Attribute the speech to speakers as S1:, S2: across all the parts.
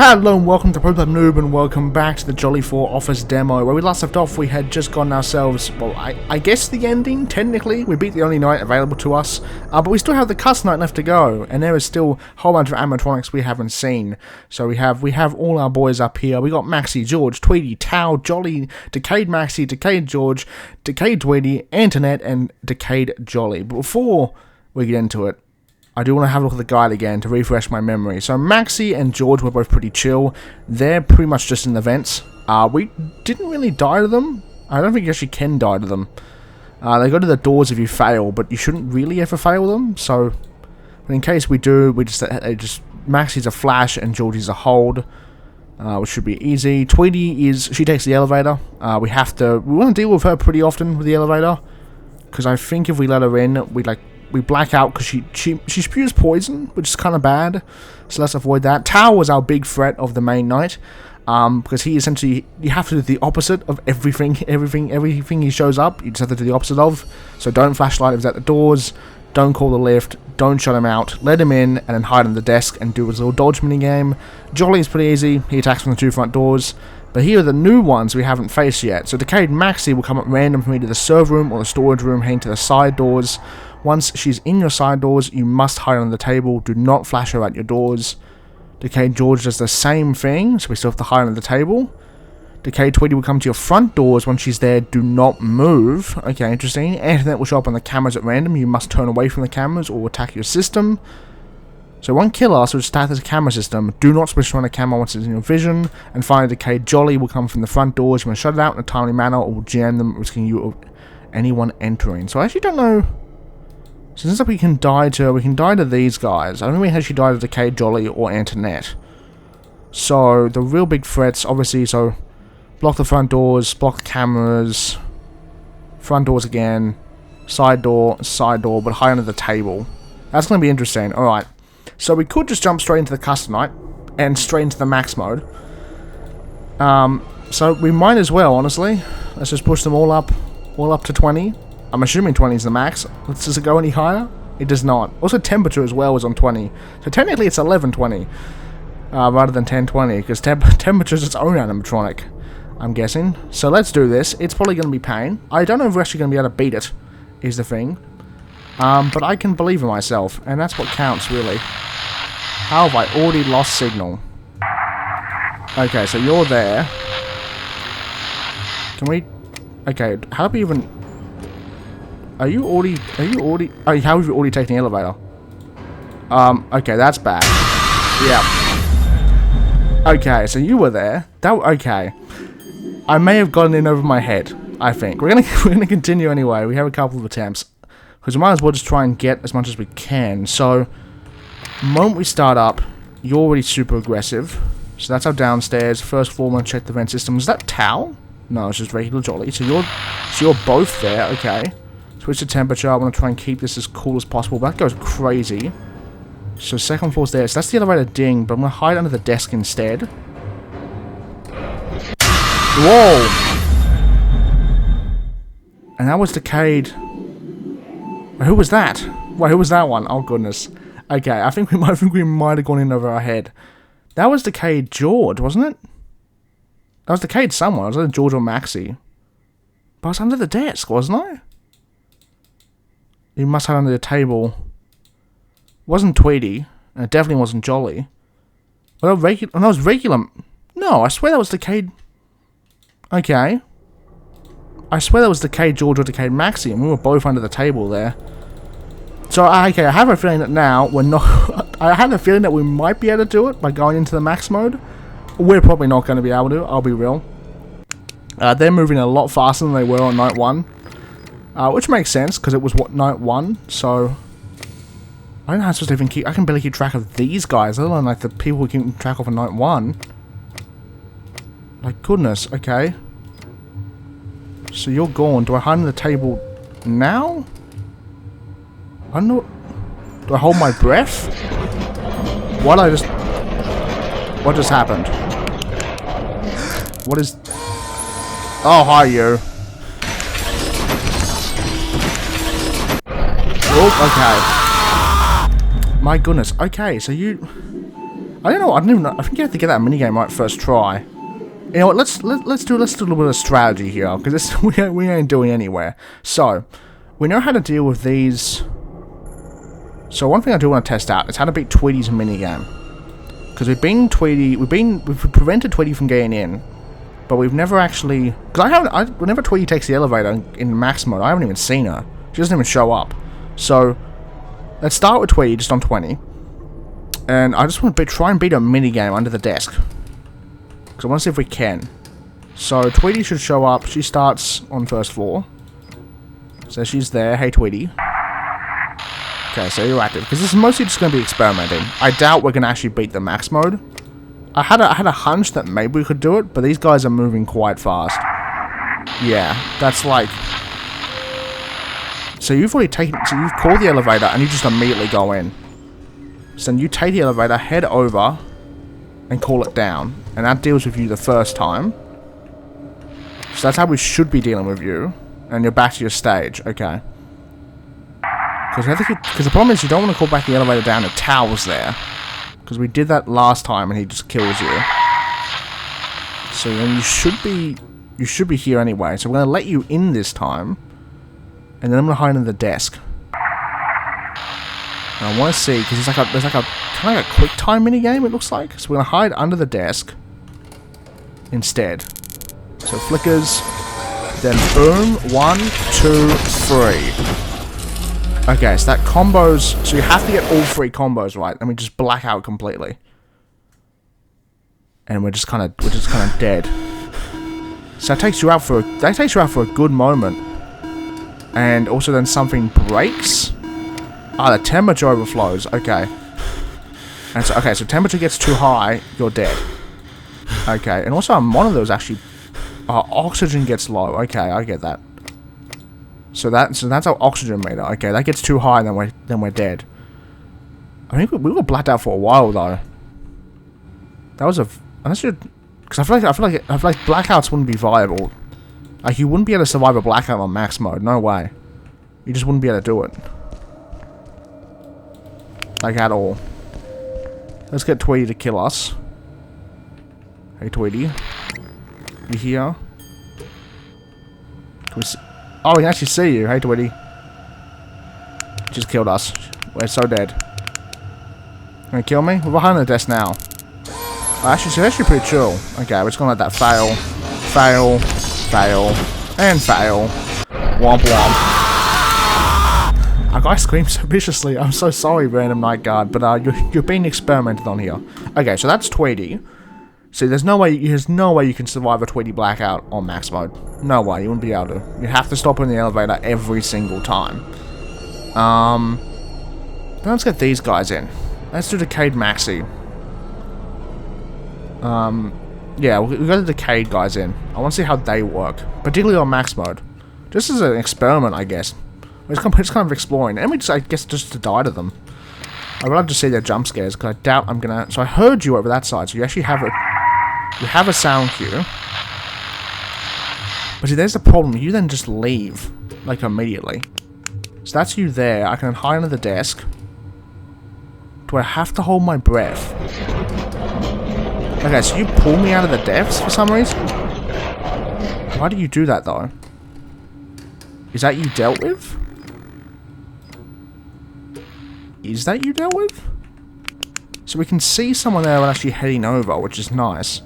S1: Hello and welcome to TheProPlebNoob and welcome back to the Jolly 4 Office demo. Where we last left off, we had just gotten ourselves, well, I guess the ending, technically. We beat the only knight available to us, but we still have the custom knight left to go, and there is still a whole bunch of animatronics we haven't seen. So we have all our boys up here. We got Maxie, George, Tweety, Tao, Jolly, Decayed Maxie, Decayed George, Decayed Tweety, Antoinette, and Decayed Jolly. But before we get into it, I do want to have a look at the guide again to refresh my memory. So Maxie and George were both pretty chill. They're pretty much just in the vents. We didn't really die to them. I don't think you actually can die to them. They go to the doors if you fail, but you shouldn't really ever fail them. So, but in case we do, Maxie's a flash and Georgie's a hold, which should be easy. Tweety she takes the elevator. We want to deal with her pretty often with the elevator, because I think if we let her in, we black out because she spews poison, which is kind of bad, so let's avoid that. Tao was our big threat of the main knight, because he essentially, you have to do the opposite of everything he shows up, you just have to do the opposite of. So don't flashlight if he's at the doors, don't call the lift, don't shut him out, let him in, and then hide on the desk and do his little dodge mini game. Jolly is pretty easy, he attacks from the two front doors. But here are the new ones we haven't faced yet. So Decayed Maxie will come up random from either the server room or the storage room, heading to the side doors. Once she's in your side doors, you must hide on the table. Do not flash her at your doors. Decayed George does the same thing, so we still have to hide on the table. Decayed Tweety will come to your front doors. Once she's there, do not move. Okay, interesting. Antoinette will show up on the cameras at random. You must turn away from the cameras or attack your system. So one killer, so just attack the camera system. Do not switch on the camera once it's in your vision. And finally, Decayed Jolly will come from the front doors. You want to shut it out in a timely manner or will jam them, risking you of anyone entering. So I actually don't know. So since we can die to these guys. I don't think we actually die to Decayed Jolly or Antoinette. So the real big threats, obviously, so block the front doors, block the cameras, front doors again, side door, but hide under the table. That's going to be interesting. Alright. So we could just jump straight into the custom night and straight into the max mode. So we might as well, honestly. Let's just push them all up to 20. I'm assuming 20 is the max. Does it go any higher? It does not. Also, temperature as well is on 20. So technically it's 1120 rather than 1020, because temperature is its own animatronic, I'm guessing. So let's do this. It's probably going to be pain. I don't know if we're actually going to be able to beat it, is the thing. But I can believe in myself, and that's what counts, really. How have I already lost signal? Okay, so you're there. Can we... Okay, how do we even... Are you already... Oh, how have you already taken the elevator? Okay, that's bad. Yeah. Okay, so you were there. Okay. I may have gotten in over my head, I think. We're gonna continue anyway. We have a couple of attempts. Because we might as well just try and get as much as we can. So, the moment we start up, you're already super aggressive. So that's our downstairs. First floor, I'm going to check the vent system. Is that Tao? No, it's just regular Jolly. So you're both there, okay. Switch the temperature. I want to try and keep this as cool as possible. But that goes crazy. So second floor's there. So that's the elevator ding, but I'm going to hide under the desk instead. Whoa! And that was Decayed. Who was that? Wait, who was that one? Oh goodness. Okay, I think we might have gone in over our head. That was Decayed George, wasn't it? That was Decayed someone. It was either George or Maxie. But I was under the desk, wasn't I? You must have under the table. It wasn't Tweety, and it definitely wasn't Jolly. Well, that was regular. No, I swear that was Decayed. Okay. I swear that was Decayed George or Decayed Maxie, and we were both under the table there. So, okay, I have a feeling that now we're not... I had a feeling that we might be able to do it by going into the max mode. We're probably not going to be able to, I'll be real. They're moving a lot faster than they were on night 1. Which makes sense, because it was, night 1, so... I don't know how I'm supposed to even keep... I can barely keep track of these guys, let alone, like, the people who keep track of on night 1. Like, goodness, okay. So you're gone. Do I hide on the table now? I don't know. Do I hold my breath? What just happened? What is... Oh, hi, you. Oh, okay. My goodness. Okay, so you... I don't know. I don't even know. I think you have to get that minigame right first try. You know what? Let's do a little bit of strategy here, because we ain't doing anywhere. So we know how to deal with these. So one thing I do want to test out is how to beat Tweety's minigame, because we've prevented Tweety from getting in, but we've never actually. Because whenever Tweety takes the elevator in max mode, I haven't even seen her. She doesn't even show up. So let's start with Tweety just on 20, and I just want to try and beat a minigame under the desk. Because I want to see if we can. So, Tweety should show up. She starts on first floor. So, she's there. Hey, Tweety. Okay, so you're active. Because this is mostly just going to be experimenting. I doubt we're going to actually beat the max mode. I had a hunch that maybe we could do it, but these guys are moving quite fast. Yeah, that's like... So, you've already taken... So, you've called the elevator, and you just immediately go in. So, then you take the elevator, head over... and call it down, and that deals with you the first time. So that's how we should be dealing with you, and you're back to your stage. Okay. Because the problem is you don't want to call back the elevator down. The tower's there, because we did that last time, and he just kills you. So then you should be here anyway. So we're gonna let you in this time, and then I'm gonna hide under the desk. And I want to see, because there's like a kind of a quick time mini game, it looks like. So we're going to hide under the desk instead. So flickers, then boom, 1, 2, 3. Okay, so that combos, so you have to get all 3 combos right, and we just black out completely. And we're just kind of dead. So that takes you out for a good moment. And also then something breaks. Ah, the temperature overflows. Okay. And so, so temperature gets too high, you're dead. Okay, and also one of those actually... oxygen gets low. Okay, I get that. So that's our oxygen meter. Okay, that gets too high, and then we're dead. I think we were blacked out for a while, though. That was a... Unless you're... Because I feel like blackouts wouldn't be viable. Like, you wouldn't be able to survive a blackout on max mode. No way. You just wouldn't be able to do it. Like, at all. Let's get Tweety to kill us. Hey, Tweety. You here? Can we see? Oh, we can actually see you. Hey, Tweety. Just killed us. We're so dead. Gonna kill me? We're behind the desk now. Oh, actually, it's actually pretty chill. Okay, we're just gonna let that fail. Fail. Fail. And fail. Womp womp. Our guy screams so viciously. I'm so sorry, random night guard, but you're being experimented on here. Okay, so that's Tweety. See, there's no way you can survive a Tweety blackout on max mode. No way, you wouldn't be able to. You have to stop in the elevator every single time. Let's get these guys in. Let's do Decayed Maxi. Yeah, we'll go to the Decayed guys in. I want to see how they work, particularly on max mode. Just as an experiment, I guess. We're just kind of exploring, and I guess just to die to them. I would love to see their jump scares, because I doubt I'm gonna... So I heard you over that side, so you actually have a... You have a sound cue. But see, there's the problem. You then just leave, like, immediately. So that's you there. I can hide under the desk. Do I have to hold my breath? Okay, so you pull me out of the depths for some reason? Why do you do that, though? Is that you dealt with? Is that you dealt with? So we can see someone there actually heading over, which is nice.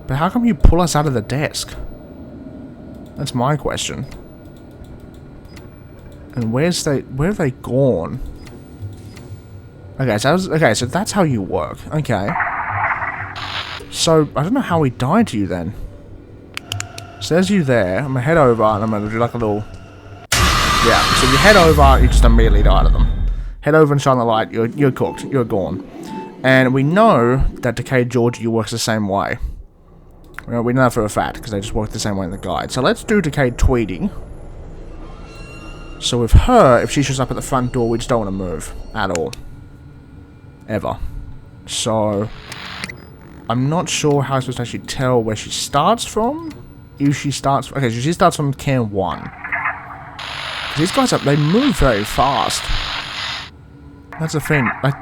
S1: But how come you pull us out of the desk? That's my question. And where have they gone? Okay, so that's how you work. Okay. So I don't know how we died to you then. So there's you there. I'm gonna head over and I'm gonna do like a little... Yeah, so if you head over, you just immediately die to them. Head over and shine the light, you're cooked, you're gone. And we know that Decayed Georgie works the same way. We know that for a fact, because they just work the same way in the guide. So let's do Decayed Tweety. So with her, if she shows up at the front door, we just don't want to move. At all. Ever. So... I'm not sure how I'm supposed to actually tell where she starts from. If she starts... Okay, so she starts from can 1. These guys, they move very fast. That's the thing. Like,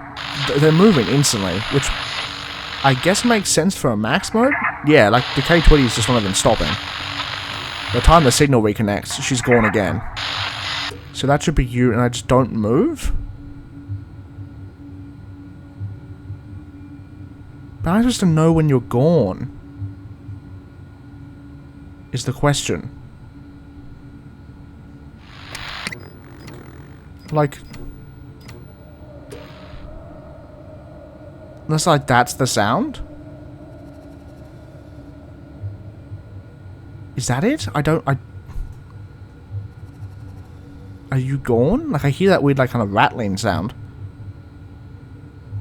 S1: they're moving instantly, which I guess makes sense for a max mode. Yeah, like Decay Tweety is just not even stopping. By the time the signal reconnects, she's gone again. So that should be you, and I just don't move? But I'm supposed to know when you're gone, is the question. Like... Unless, like, that's the sound? Is that it? Are you gone? Like, I hear that weird, like, kind of rattling sound.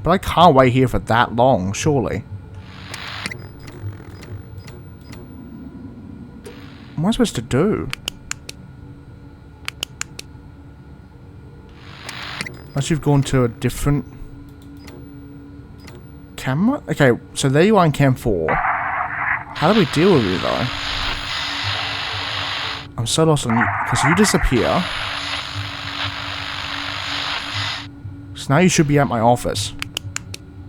S1: But I can't wait here for that long, surely. What am I supposed to do? Unless you've gone to a different... camera? Okay, so there you are in Cam 4. How do we deal with you, though? I'm so lost on you. Because you disappear. So now you should be at my office.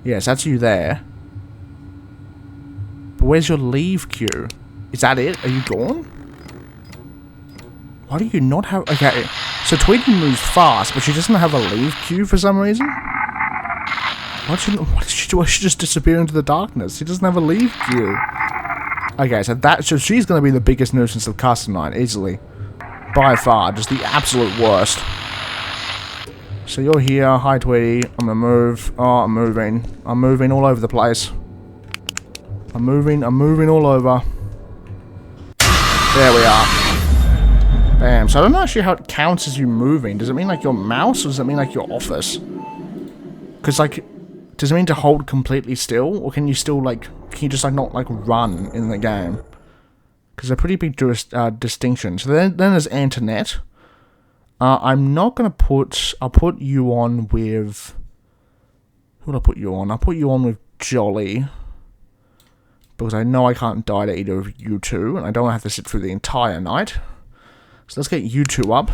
S1: Yes, that's you there. But where's your leave queue? Is that it? Are you gone? Why do you not have... Okay, so Tweety moves fast, but she doesn't have a leave queue for some reason? What did she do? She just disappear into the darkness. She doesn't have a leave queue. Okay, so she's going to be the biggest nuisance of Custom Night, easily. By far, just the absolute worst. So you're here. Hi, Tweety. I'm going to move. Oh, I'm moving. I'm moving all over the place. I'm moving all over. There we are. Bam. So I don't know actually how it counts as you moving. Does it mean like your mouse, or does it mean like your office? Because, like... Does it mean to hold completely still, or can you still, like, can you just, like, not, like, run in the game? Because they're pretty big distinctions. So then there's Antoinette. I'm not going to put, I'll put you on with, who would I put you on? I'll put you on with Jolly. Because I know I can't die to either of you two, and I don't want to have to sit through the entire night. So let's get you two up.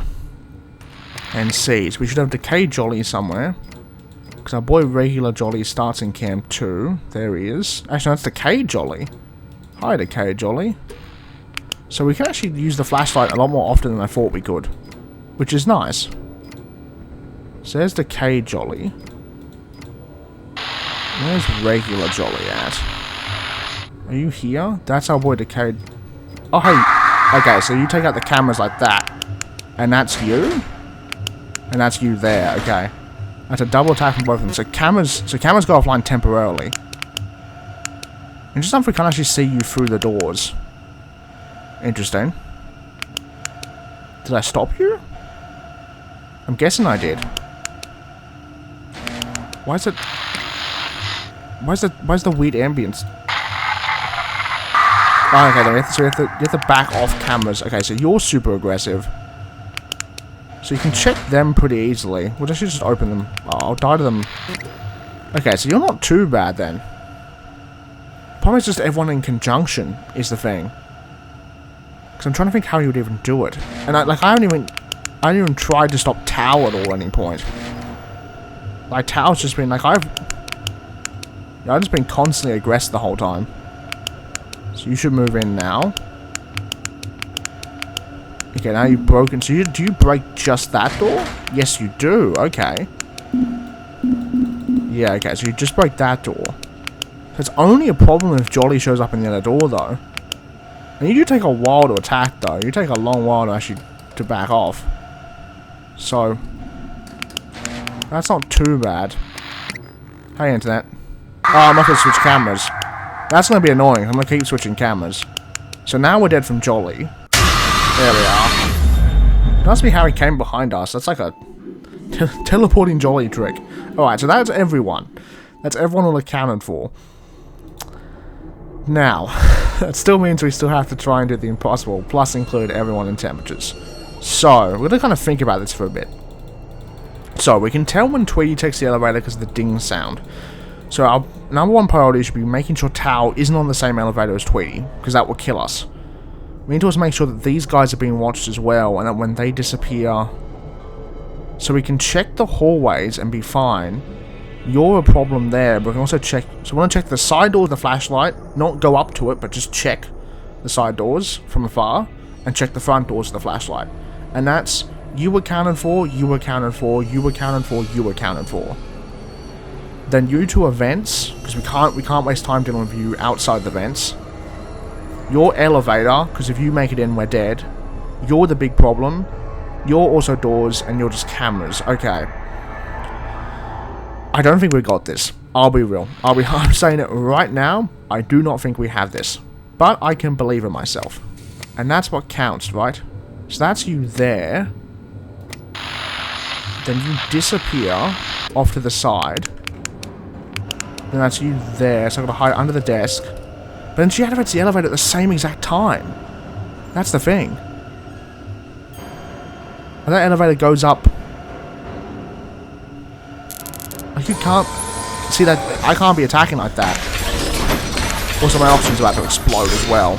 S1: And see. So we should have Decay Jolly somewhere. Because our boy Regular Jolly starts in Camp 2. There he is. Actually, that's Decay Jolly. Hi, Decay Jolly. So we can actually use the flashlight a lot more often than I thought we could. Which is nice. So there's Decay Jolly. Where's Regular Jolly at? Are you here? That's our boy Decay... Oh, hey. Okay, so you take out the cameras like that. And that's you? And that's you there, okay. That's a double attack from both of them. So cameras go offline temporarily. Interesting if we can't actually see you through the doors. Interesting. Did I stop you? I'm guessing I did. Why is the weird ambience? Oh, okay, then you have to back off cameras. Okay, so you're super aggressive. So you can check them pretty easily. We'll just open them. Oh, I'll die to them. Okay, so you're not too bad then. Probably just everyone in conjunction is the thing. Because I'm trying to think how you would even do it. And I haven't even tried to stop Tao at all at any point. Like Tao's just been like I've just been constantly aggressive the whole time. So you should move in now. Okay, now you've broken. So do you break just that door? Yes, you do. Okay. Yeah, okay. So you just break that door. So it's only a problem if Jolly shows up in the other door, though. And you do take a while to attack, though. You take a long while to actually back off. So that's not too bad. Hey, Internet. Oh, I'm not going to switch cameras. That's going to be annoying. I'm going to keep switching cameras. So now we're dead from Jolly. There we are. It must be how he came behind us. That's like a teleporting Jolly trick. Alright, so that's everyone. That's everyone all accounted for. Now, that still means we still have to try and do the impossible, plus include everyone in temperatures. So, we're going to kind of think about this for a bit. So, we can tell when Tweety takes the elevator because of the ding sound. So, our number one priority should be making sure Tao isn't on the same elevator as Tweety, because that will kill us. We need to also make sure that these guys are being watched as well, and that when they disappear... So we can check the hallways and be fine. You're a problem there, but we can also check... So we want to check the side door with the flashlight. Not go up to it, but just check the side doors from afar. And check the front doors with the flashlight. And that's... You accounted for, you accounted for, you accounted for, you accounted for. Then you two are vents, because we can't waste time dealing with you outside the vents. Your elevator, because if you make it in, we're dead. You're the big problem. You're also doors, and you're just cameras. Okay. I don't think we got this. I'll be real. I'm saying it right now. I do not think we have this. But I can believe in myself. And that's what counts, right? So that's you there. Then you disappear off to the side. Then that's you there, so I've got to hide under the desk. But then she activates the elevator at the same exact time. That's the thing. And that elevator goes up. Like, you can't... See, that I can't be attacking like that. Also, my oxygen's about to explode as well.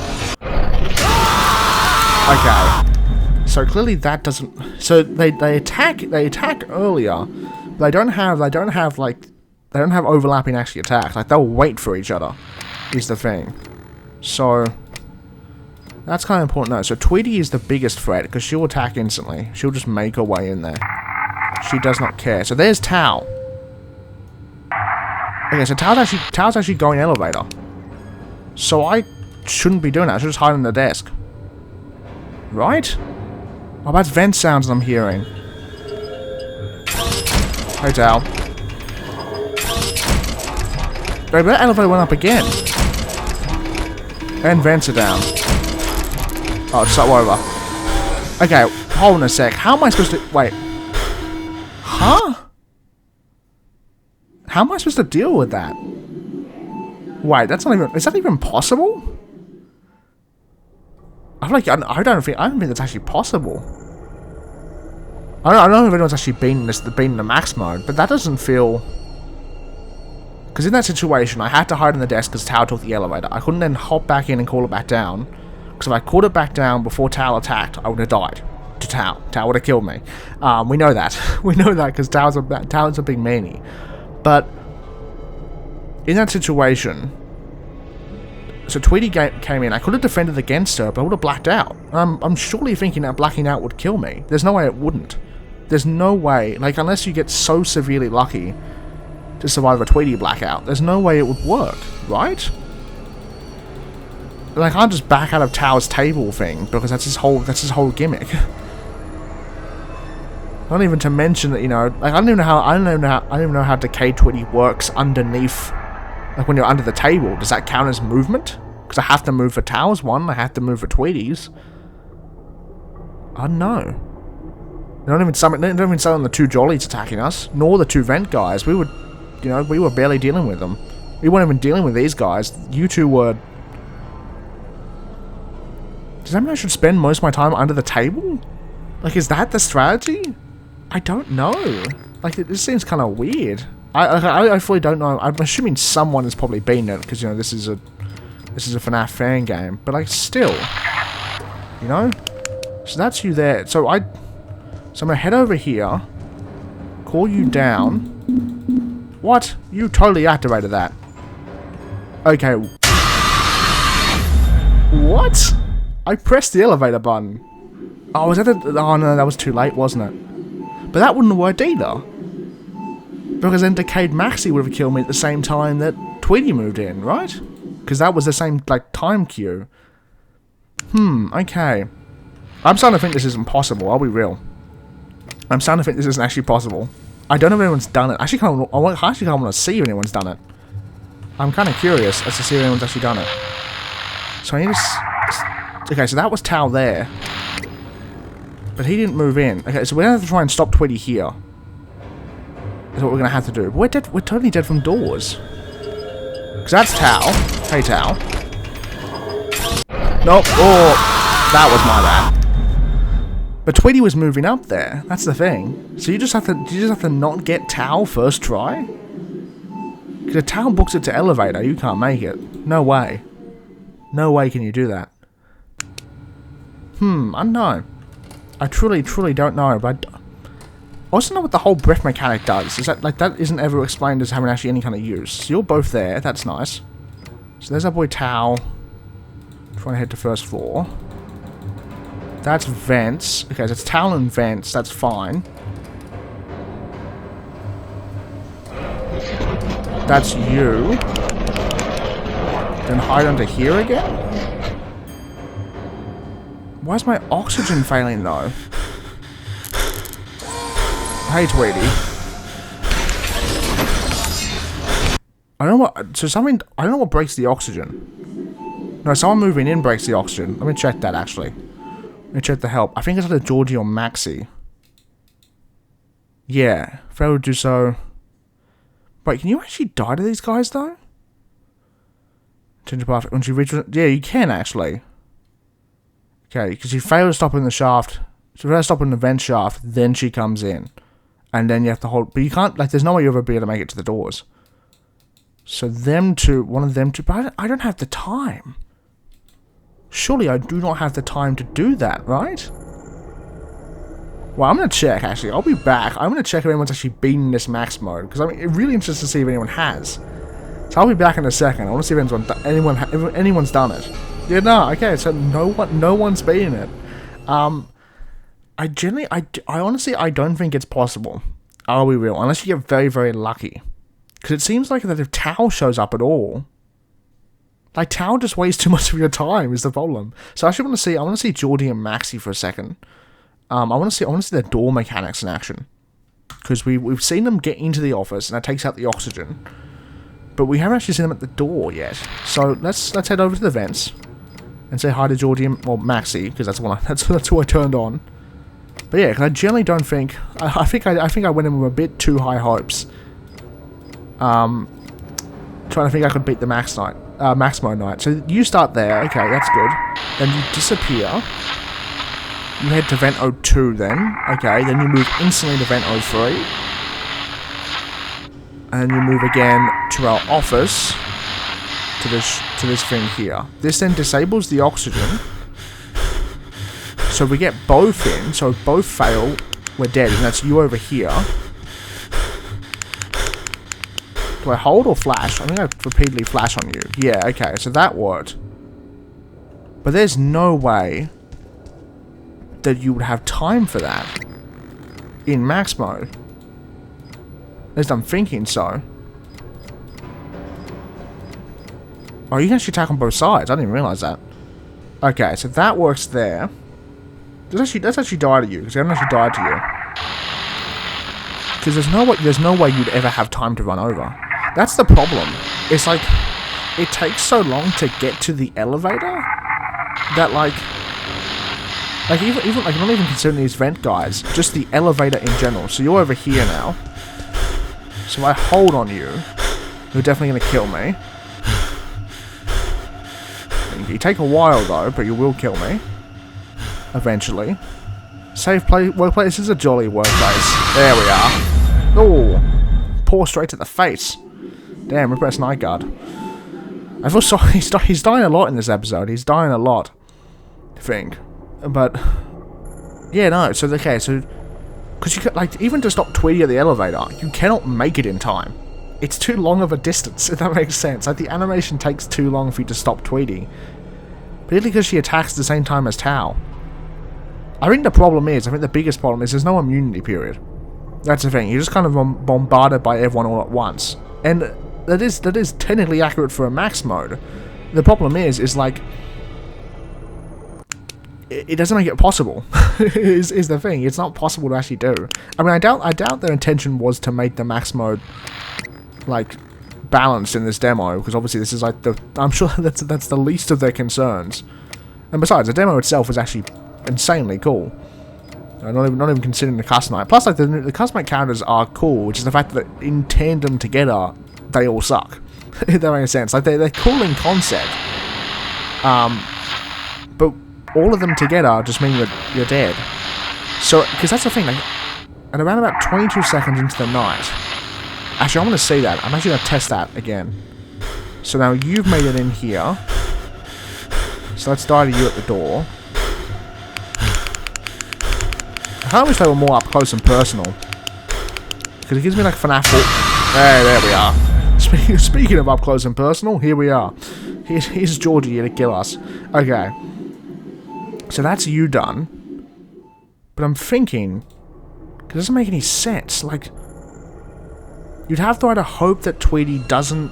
S1: Okay. So clearly that doesn't... So they attack earlier. But they don't have overlapping actually attacks. Like, they'll wait for each other, is the thing. So, that's kind of important though. So Tweety is the biggest threat, because she'll attack instantly. She'll just make her way in there. She does not care. So there's Tao. Okay, so Tao's actually going elevator. So I shouldn't be doing that. I should just hide in the desk. Right? Oh, that's vent sounds I'm hearing. Hey, Tao. But that elevator went up again. And vents are down. Oh, it's so over. Okay, hold on a sec. How am I supposed to... Wait. Huh? How am I supposed to deal with that? Wait, that's not even... Is that even possible? I don't think that's actually possible. I don't know if anyone's actually been in the max mode, but that doesn't feel... Because in that situation, I had to hide in the desk because Tao took the elevator. I couldn't then hop back in and call it back down. Because if I called it back down before Tao attacked, I would have died to Tao. Tao would have killed me. We know that. We know that because Tao's a big meanie. But in that situation, so Tweety came in. I could have defended against her, but I would have blacked out. I'm surely thinking that blacking out would kill me. There's no way it wouldn't. There's no way. Like, unless you get so severely lucky to survive a Tweety blackout, there's no way it would work, right? And I can't just back out of Tao's table thing because that's his whole gimmick. Not even to mention that, you know, like I don't even know how Decay Tweety works underneath. Like when you're under the table, does that count as movement? Because I have to move for Tao's one, I have to move for Tweety's. I don't know. They don't even summon the two Jollies attacking us, nor the two vent guys. We were barely dealing with them. We weren't even dealing with these guys. You two were... Does that mean I should spend most of my time under the table? Like, is that the strategy? I don't know. Like, this seems kind of weird. I fully don't know. I'm assuming someone has probably been it, because, you know, this is a FNaF fan game. But, like, still. You know? So that's you there. So I'm gonna head over here. Call you down. What? You totally activated that. Okay. What? I pressed the elevator button. Oh, was that oh no, that was too late, wasn't it? But that wouldn't have worked either. Because then Decayed Maxi would have killed me at the same time that Tweety moved in, right? Because that was the same, like, time queue. Okay. I'm starting to think this isn't possible, I'll be real. I'm starting to think this isn't actually possible. I don't know if anyone's done it. I actually kind of want to see if anyone's done it. I'm kind of curious as to see if anyone's actually done it. So I need to... Okay, so that was Tao there. But he didn't move in. Okay, so we're going to have to try and stop Tweety here. That's what we're going to have to do. We're dead. We're totally dead from doors. Because that's Tao. Hey, Tao. Nope. Oh, that was my bad. But Tweety was moving up there. That's the thing. So you just have to not get Tao first try? Because if Tao books it to elevator, you can't make it. No way. No way can you do that. I don't know. I truly don't know, but I also know what the whole breath mechanic does. Is that, like, that isn't ever explained as having actually any kind of use. So you're both there. That's nice. So there's our boy Tao. Trying to head to first floor. That's vents. Okay, so it's Tao and vents. That's fine. That's you. Then hide under here again? Why is my oxygen failing though? Hey, Tweety. I don't know what. So something. I don't know what breaks the oxygen. No, someone moving in breaks the oxygen. Let me check that actually. Let me check the help. I think it's either Georgie or Maxi. Yeah, fail to do so. Wait, can you actually die to these guys though? Change the path. Once you reach. Yeah, you can actually. Okay, because you fail to stop in the shaft. So if you stop in the vent shaft, then she comes in. And then you have to hold... But you can't... Like, there's no way you'll ever be able to make it to the doors. So them two... One of them two... But I don't have the time. Surely I do not have the time to do that, right? Well, I'm going to check, actually. I'll be back. I'm going to check if anyone's actually beaten this max mode. Because I'm really interested to see if anyone has. So I'll be back in a second. I want to see if anyone's done it. Yeah, no. Okay, so no one's beaten it. I honestly, I don't think it's possible. Are we real? Unless you get very, very lucky. Because it seems like that if Tao shows up at all, like, Tao just wastes too much of your time is the problem. So I actually want to see Geordie and Maxi for a second. I want to see the door mechanics in action. Because we've seen them get into the office, and that takes out the oxygen. But we haven't actually seen them at the door yet. So let's head over to the vents. And say hi to Geordie and, well, Maxi, because that's who I turned on. But yeah, because I generally don't think... I think I went in with a bit too high hopes. Trying to think I could beat the max mode night. So you start there. Okay, that's good. Then you disappear. You head to vent 02 then. Okay, then you move instantly to vent 03. And you move again to our office. To this thing here. This then disables the oxygen. So we get both in, so if both fail, we're dead, and that's you over here. Do I hold or flash? I think I repeatedly flash on you. Yeah, okay, so that worked. But there's no way that you would have time for that in max mode. At least I'm thinking so. Oh, you can actually attack on both sides. I didn't realize that. Okay, so that works there. Let's actually die to you, because I haven't actually died to you. Because there's no way you'd ever have time to run over. That's the problem. It's like, it takes so long to get to the elevator that even like, I'm not even considering these vent guys, just the elevator in general. So you're over here now. So I hold on you. You're definitely going to kill me. You take a while though, but you will kill me. Eventually. Safe workplace. This is a jolly workplace. There we are. Oh, pour straight to the face. Damn, repress night guard. I feel sorry. He's dying a lot in this episode. He's dying a lot, I think. But yeah, no. So okay, so because you could, like, even to stop Tweety at the elevator, you cannot make it in time. It's too long of a distance, if that makes sense. Like, the animation takes too long for you to stop Tweety. Particularly because she attacks at the same time as Tao. I think the biggest problem is there's no immunity period. That's the thing. You're just kind of bombarded by everyone all at once. And that is technically accurate for a max mode. The problem is like, it doesn't make it possible. is the thing. It's not possible to actually do. I mean, I doubt their intention was to make the max mode, like, balanced in this demo, because obviously this is like I'm sure that's the least of their concerns. And besides, the demo itself is actually insanely cool. Not even considering the customite. Plus, like, the customite characters are cool, which is the fact that in tandem together they all suck. If that makes sense. Like, they're cool in concept. But all of them together just mean you're dead. So, because that's the thing. Like, at around about 22 seconds into the night. Actually, I want to see that. I'm actually going to test that again. So now you've made it in here. So let's die to you at the door. I kind of wish they were more up close and personal. because it gives me like FNaF. There we are. Speaking of up close and personal, here we are. Here's Georgie here to kill us. Okay. So that's you done. But I'm thinking, it doesn't make any sense. Like, you'd have to either hope that Tweety doesn't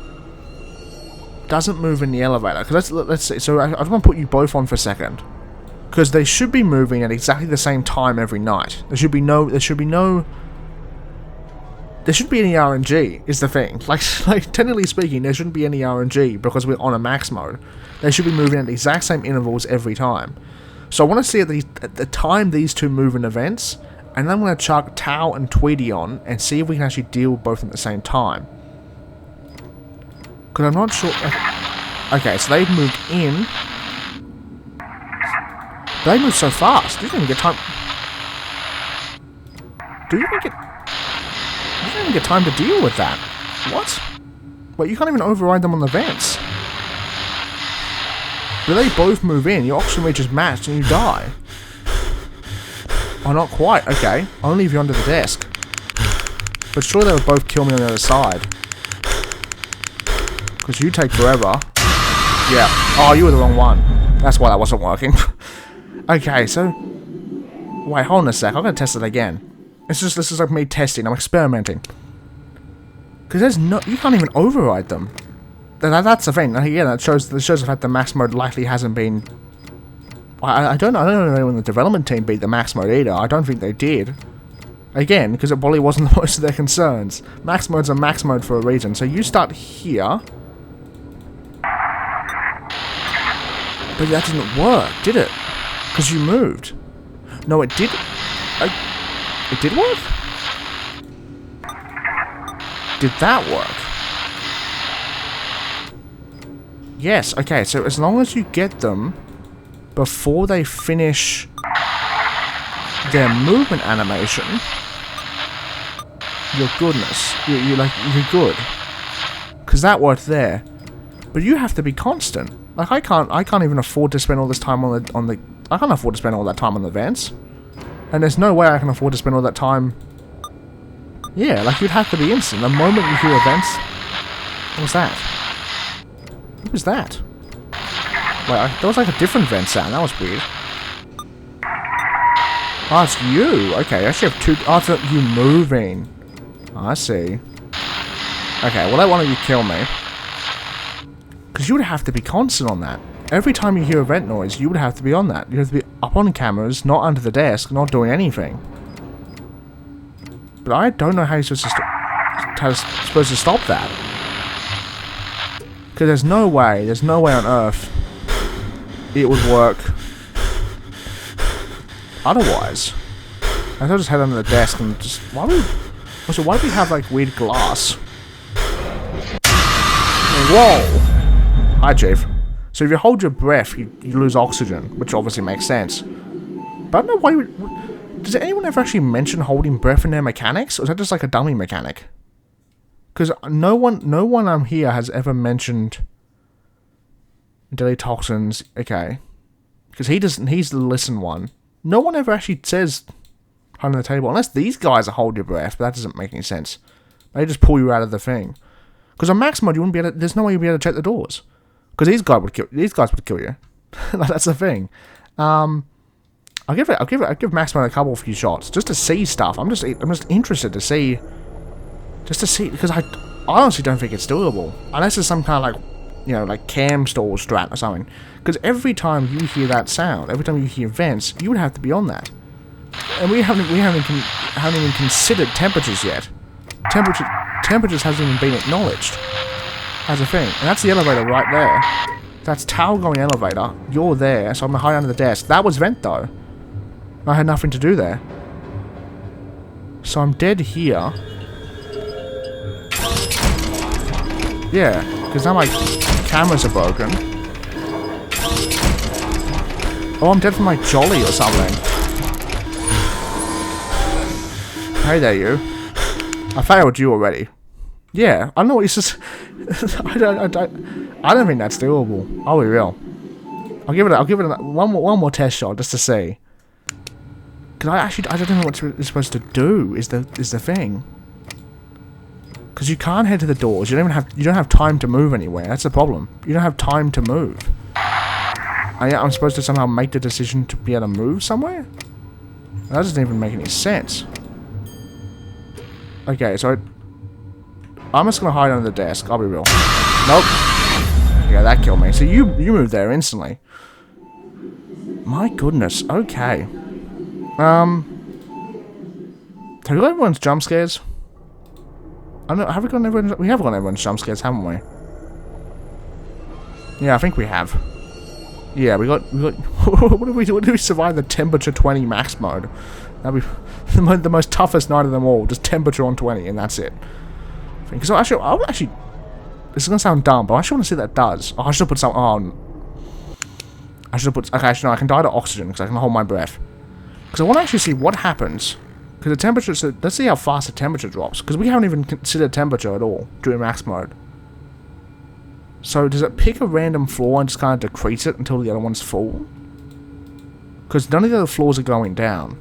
S1: move in the elevator. Because let's see. So I just want to put you both on for a second. Because they should be moving at exactly the same time every night. There should be any RNG, is the thing. Like technically speaking, there shouldn't be any RNG because we're on a max mode. They should be moving at the exact same intervals every time. So I want to see at the time these two move in events, and then I'm going to chuck Tao and Tweety on and see if we can actually deal with both at the same time. Because I'm not sure... Okay, so they've moved in. They move so fast. You don't even get time... Do you even get... You don't even get time to deal with that. What? Wait, you can't even override them on the vents. But they both move in, your oxygen reach is matched and you die. Oh, not quite. Okay. Only if you're under the desk. But sure they would both kill me on the other side. Because you take forever. Yeah. Oh, you were the wrong one. That's why that wasn't working. Okay, so... Wait, hold on a sec. I'm going to test it again. This is like me testing. I'm experimenting. Because there's no... You can't even override them. That's the thing. Yeah, that shows the fact the max mode likely hasn't been... I don't know when the development team beat the max mode either. I don't think they did. Again, because it probably wasn't the most of their concerns. Max mode's a max mode for a reason. So you start here. But that didn't work, did it? Because you moved. No, it did... It did work? Did that work? Yes, okay, so as long as you get them before they finish their movement animation, you're goodness. You're good. Because that worked there. But you have to be constant. Like I can't even afford to spend all this time on the I can't afford to spend all that time on the vents. And there's no way I can afford to spend all that time. Yeah, like you'd have to be instant. The moment you hear events. What was that? What was that? Wait, that was like a different vent sound. That was weird. Oh, it's you. Okay, I actually have two. Oh, it's you moving. Oh, I see. Okay, well, I want you to kill me. Because you would have to be constant on that. Every time you hear a vent noise, you would have to be on that. You have to be up on cameras, not under the desk, not doing anything. But I don't know how you're supposed to stop that. Because there's no way on earth it would work otherwise. I could just head under the desk and just... why do we have like weird glass? Whoa! Hi, Chief. So if you hold your breath, you lose oxygen, which obviously makes sense. But I don't know why you... Does anyone ever actually mention holding breath in their mechanics? Or is that just like a dummy mechanic? Because no one here has ever mentioned deadly toxins. Okay. Because he's the listen one. No one ever actually says under the table. Unless these guys are hold your breath, but that doesn't make any sense. They just pull you out of the thing. Because on max mode, you wouldn't be able to... There's no way you'd be able to check the doors. Because these guys would kill you. That's the thing. I'll give max mode a couple of few shots just to see stuff. I'm just interested to see, because I honestly don't think it's doable unless it's some kind of like, like cam stall strat or something. Because every time you hear that sound, every time you hear vents, you would have to be on that. And we haven't even considered temperatures yet. Temperatures hasn't even been acknowledged as a thing. And that's the elevator right there. That's Tao going elevator. You're there, so I'm gonna hide under the desk. That was vent though. I had nothing to do there. So I'm dead here. Yeah, because now my cameras are broken. Oh, I'm dead from my jolly or something. Hey there, you. I failed you already. Yeah, I don't know what you just... I don't think that's doable. I'll be real. I'll give it one more test shot just to see. Because I don't know what it's supposed to do. Is the thing. Because you can't head to the doors. You don't have time to move anywhere. That's the problem. You don't have time to move. I'm supposed to somehow make the decision to be able to move somewhere? That doesn't even make any sense. Okay, so I'm just gonna hide under the desk. I'll be real. Nope. Yeah, that killed me. So you moved there instantly. My goodness. Okay. Have we got everyone's jump scares? I don't know, have we got everyone's... We have got everyone's jump scares, haven't we? Yeah, I think we have. Yeah, we got... what did we do? What did we survive the temperature 20 max mode? That'd be the most toughest night of them all. Just temperature on 20, and that's it. Because actually, I would actually... This is gonna sound dumb, but I actually want to see what that does. Oh, I should have put some... Oh, I should have put... Okay, actually, no, I can die to oxygen, because I can hold my breath. Because I want to actually see what happens... Because the temperature, so let's see how fast the temperature drops. Because we haven't even considered temperature at all during max mode. So does it pick a random floor and just kind of decrease it until the other one's full? Because none of the other floors are going down.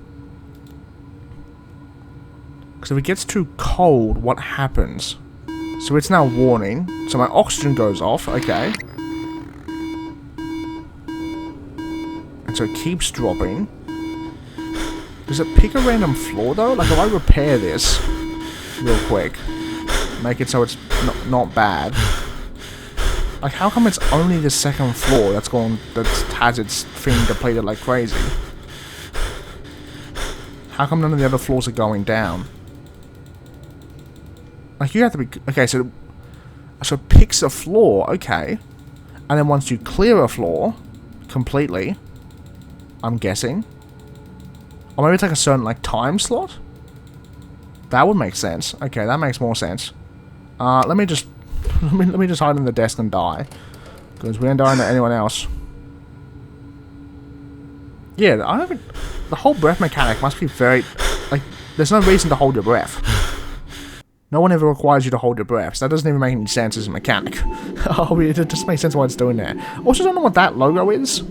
S1: Because if it gets too cold, what happens? So it's now warning. So my oxygen goes off, okay. And so it keeps dropping. Does it pick a random floor though? Like if I repair this real quick, make it so it's not bad. Like how come it's only the second floor that has its thing depleted like crazy? How come none of the other floors are going down? Like you have to be okay. So it picks a floor, okay, and then once you clear a floor completely, I'm guessing. Or maybe it's like a certain like time slot? That would make sense. Okay, that makes more sense. Let me just hide in the desk and die. Because we ain't dying to anyone else. Yeah, I don't think the whole breath mechanic must be very like there's no reason to hold your breath. No one ever requires you to hold your breath, so that doesn't even make any sense as a mechanic. Oh, it just makes sense why it's doing that. Also don't know what that logo is.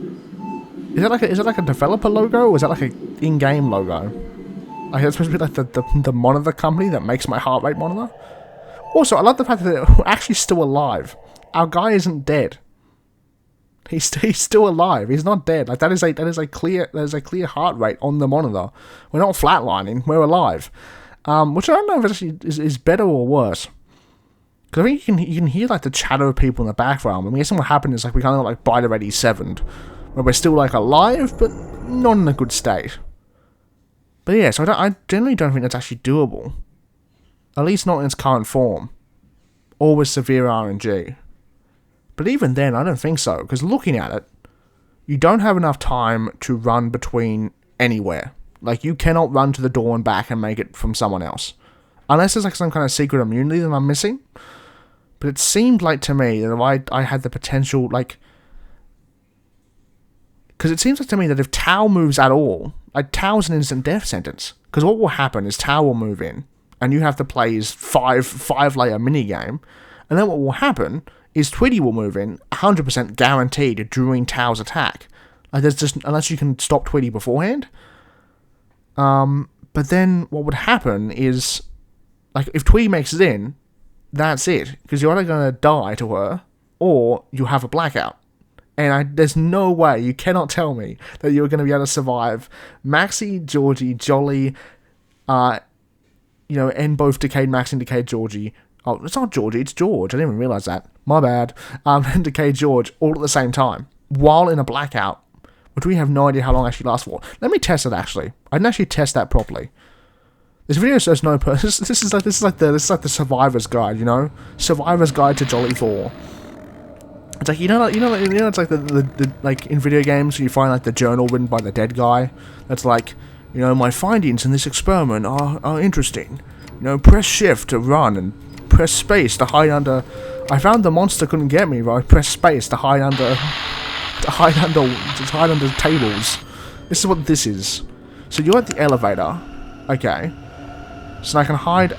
S1: Is it like a developer logo, or is that like a in-game logo? Like it's supposed to be like the monitor company that makes my heart rate monitor. Also, I love the fact that they're actually still alive. Our guy isn't dead. He's still alive. He's not dead. Like that is a clear clear heart rate on the monitor. We're not flatlining. We're alive. Which I don't know if it actually is better or worse. Because I think you can hear like the chatter of people in the background. I'm guessing what happened is like we kind of like bite already 7'd. Where we're still like alive, but not in a good state. But yeah, so I generally don't think that's actually doable. At least not in its current form. Or with severe RNG. But even then, I don't think so. Because looking at it, you don't have enough time to run between anywhere. Like, you cannot run to the door and back and make it from someone else. Unless there's like some kind of secret immunity that I'm missing. But it seemed like to me that if I had the potential, like... Because it seems like to me that if Tau moves at all, like Tau's an instant death sentence. Because what will happen is Tau will move in, and you have to play his five-layer minigame, and then what will happen is Twitty will move in, 100% guaranteed during Tau's attack. Like there's just, unless you can stop Twitty beforehand. But then what would happen is, like if Twitty makes it in, that's it. Because you're either going to die to her, or you have a blackout. And there's no way, you cannot tell me that you're going to be able to survive Maxie, Georgie, Jolly, and both Decayed Maxie and Decayed Georgie. Oh, it's not Georgie, it's George. I didn't even realise that. My bad. And Decayed George all at the same time, while in a blackout, which we have no idea how long it actually lasts for. Let me test it, actually. I didn't actually test that properly. This video says no person. This is like the Survivor's Guide, you know? Survivor's Guide to Jolly 4. It's like, it's like the like in video games you find like the journal written by the dead guy. That's like, my findings in this experiment are interesting. Press shift to run and press space to hide under. I found the monster couldn't get me, but I pressed space to hide under tables. This is what this is. So you're at the elevator, okay? So I can hide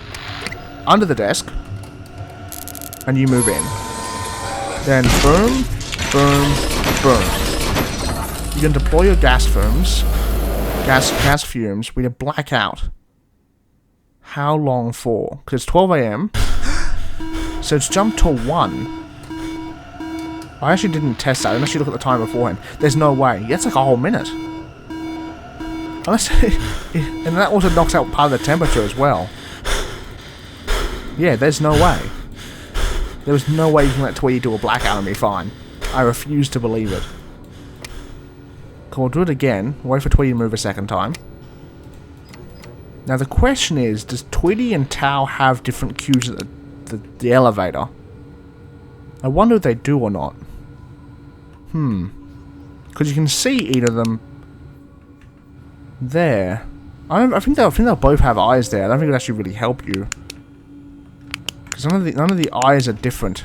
S1: under the desk, and you move in. Then boom, boom, boom. You can deploy your gas fumes with a blackout. How long for? Because it's 12 AM. So it's jumped to 1. I actually didn't test that, unless you look at the time beforehand. There's no way. That's like a whole minute. Unless... and that also knocks out part of the temperature as well. Yeah, there's no way. There was no way you can let Tweety do a blackout and be fine. I refuse to believe it. Cool, we'll do it again. Wait for Tweety to move a second time. Now the question is, does Tweety and Tao have different cues at the elevator? I wonder if they do or not. Because you can see either of them there. I think they'll both have eyes there. I don't think it would actually really help you. Because none of the eyes are different.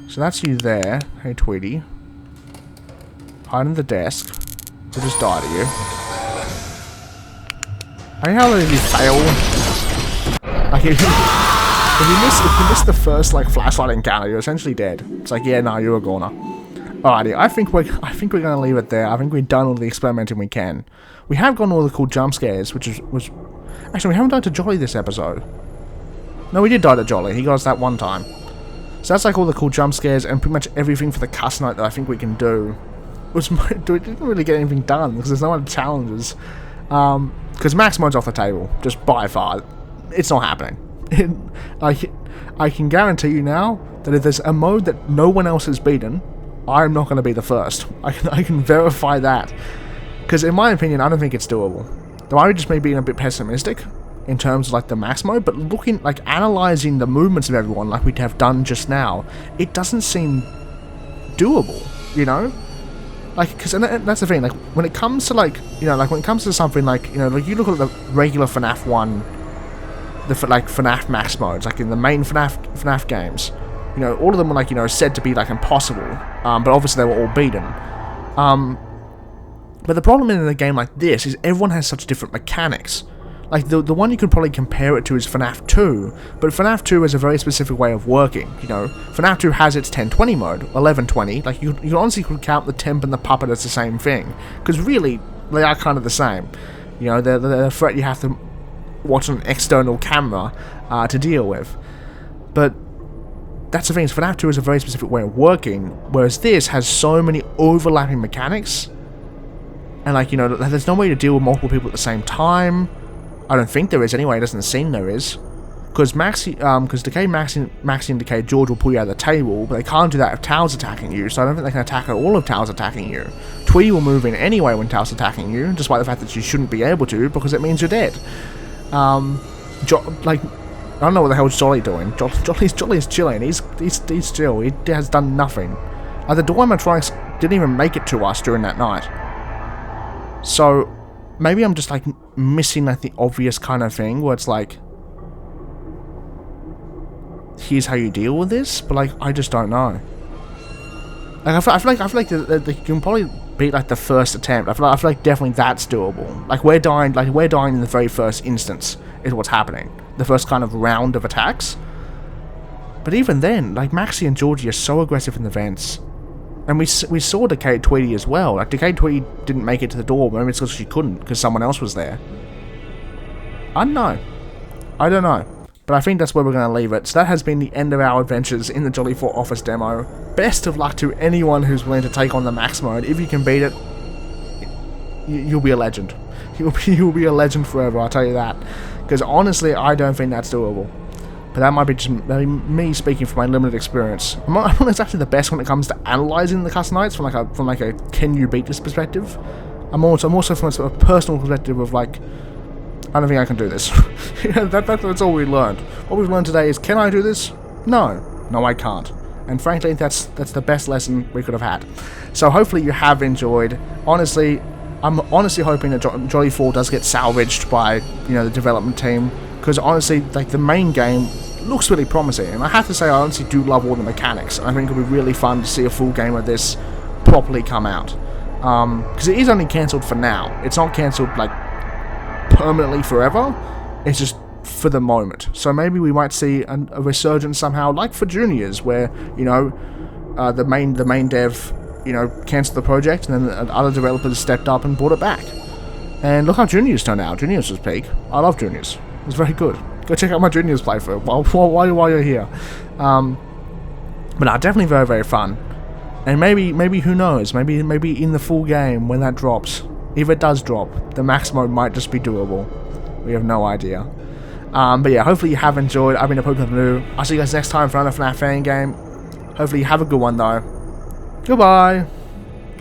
S1: So that's you there. Hey Tweety. Hide in the desk. We'll just die to you. I know how if you fail. Like if you miss the first like flashlight encounter, you're essentially dead. It's like, yeah, no, you're a goner. Alrighty, I think we're gonna leave it there. I think we've done all the experimenting we can. We have gotten all the cool jump scares, which was actually, we haven't died to Jolly this episode. No, we did die to Jolly. He got us that one time. So that's like all the cool jump scares and pretty much everything for the custom night that I think we can do. Which it didn't really get anything done because there's no other challenges. Because max mode's off the table, just by far. It's not happening. I can guarantee you now that if there's a mode that no one else has beaten, I'm not going to be the first. I can verify that. Because in my opinion, I don't think it's doable. Though I would just maybe being a bit pessimistic in terms of like the max mode, but looking, like analysing the movements of everyone like we have done just now, it doesn't seem doable, you know? Like, because that's the thing, like, when it comes to, like, you know, like, when it comes to something like, you know, like, you look at the regular FNaF 1, like, FNaF max modes, like, in the main FNaF games, you know, all of them were, like, you know, said to be, like, impossible, but obviously they were all beaten. But the problem in a game like this is everyone has such different mechanics. Like, the one you could probably compare it to is FNaF 2, but FNaF 2 has a very specific way of working, you know. FNaF 2 has its 1020 mode, 1120, like, you honestly could count the temp and the puppet as the same thing, because really, they are kind of the same. You know, they're the threat you have to watch on an external camera to deal with. But that's the thing, is FNaF 2 is a very specific way of working, whereas this has so many overlapping mechanics, and, like, you know, there's no way to deal with multiple people at the same time. I don't think there is anyway, it doesn't seem there is. Because Decay, Maxi and Decay George will pull you out of the table, but they can't do that if Tao's attacking you, so I don't think they can attack at all if Tao's attacking you. Tweety will move in anyway when Tao's attacking you, despite the fact that you shouldn't be able to, because it means you're dead. Like, I don't know what the hell Jolly doing. Jolly's chilling, he's chill, he has done nothing. Like, the animatronics didn't even make it to us during that night. So, maybe I'm just, like, missing, like, the obvious kind of thing, where it's like, here's how you deal with this, but, like, I just don't know. Like, I feel like you can probably beat, like, the first attempt. I feel like definitely that's doable. Like, we're dying in the very first instance, is what's happening. The first kind of round of attacks. But even then, like, Maxi and Georgie are so aggressive in the vents. And we saw Decayed Tweety as well. Like, Decayed Tweety didn't make it to the door, maybe it's because she couldn't, because someone else was there. I don't know. I don't know. But I think that's where we're going to leave it. So that has been the end of our adventures in the Jolly 4 Office demo. Best of luck to anyone who's willing to take on the max mode. If you can beat it, you'll be a legend. You'll be a legend forever, I'll tell you that. Because honestly, I don't think that's doable. But that might be just me speaking from my limited experience. I'm not exactly the best when it comes to analysing the custom nights from like a can you beat this perspective. I'm also from a sort of personal perspective of like, I don't think I can do this. That's all we learned. What we've learned today is, can I do this? No, I can't. And frankly, that's the best lesson we could have had. So hopefully you have enjoyed. Honestly, I'm honestly hoping that Jolly 4 does get salvaged by, you know, the development team, because honestly, like, the main game looks really promising, and I have to say I honestly do love all the mechanics. I think it'll be really fun to see a full game of this properly come out, because it is only cancelled for now. It's not cancelled like permanently forever, it's just for the moment. So maybe we might see a resurgence somehow, like for Juniors, where, you know, the main dev, you know, cancelled the project, and then other developers stepped up and brought it back. And look how Juniors turned out. Juniors was peak. I love Juniors. It was very good. Go check out my Junior's playthrough while you're here. But no, definitely very, very fun. And maybe who knows, maybe in the full game when that drops, if it does drop, the max mode might just be doable. We have no idea. But yeah, hopefully you have enjoyed. I've been TheProPlebNoob. I'll see you guys next time for another FNaF Fangame. Hopefully you have a good one though. Goodbye.